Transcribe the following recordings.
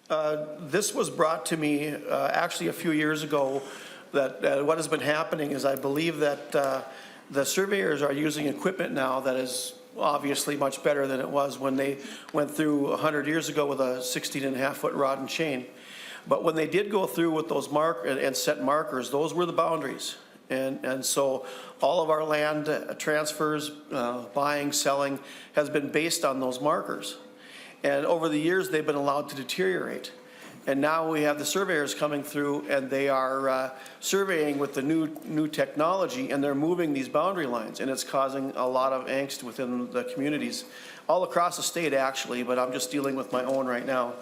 This was brought to me actually a few years ago, that what has been happening is I believe that the surveyors are using equipment now that is obviously much better than it was when they went through 100 years ago with a 16.5-foot rod and chain. But when they did go through with those and set markers, those were the boundaries. And so all of our land transfers, buying, selling, has been based on those markers. And over the years, they've been allowed to deteriorate. And now we have the surveyors coming through, and they are surveying with the new technology, and they're moving these boundary lines, and it's causing a lot of angst within the communities all across the state, actually, but I'm just dealing with my own right now.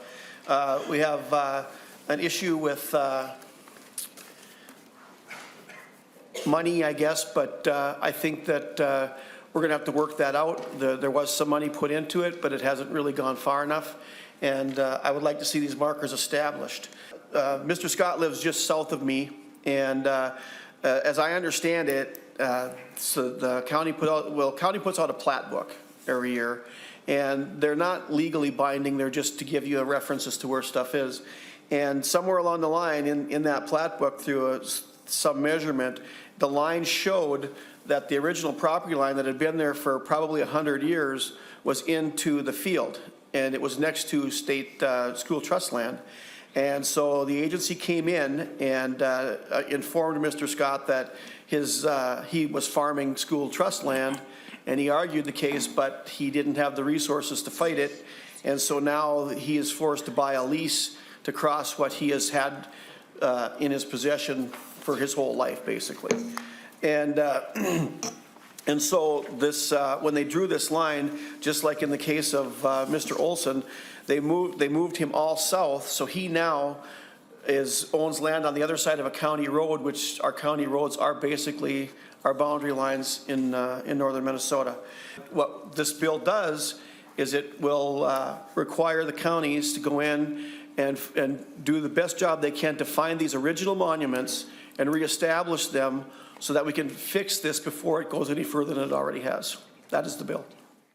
We have an issue with money, I guess, but I think that we're going to have to work that out. There was some money put into it, but it hasn't really gone far enough. And I would like to see these markers established. Mr. Scott lives just south of me, and as I understand it, so the county county puts out a plat book every year, and they're not legally binding. They're just to give you a reference as to where stuff is. And somewhere along the line in that plat book, through some measurement, the line showed that the original property line that had been there for probably 100 years was into the field, and it was next to state school trust land. And so the agency came in and informed Mr. Scott that he was farming school trust land, and he argued the case, but he didn't have the resources to fight it. And so now he is forced to buy a lease to cross what he has had in his possession for his whole life, basically. And so this, when they drew this line, just like in the case of Mr. Olson, they moved him all south, so he now owns land on the other side of a county road, which our county roads are basically our boundary lines in northern Minnesota. What this bill does is it will require the counties to go in and do the best job they can to find these original monuments and reestablish them so that we can fix this before it goes any further than it already has. That is the bill.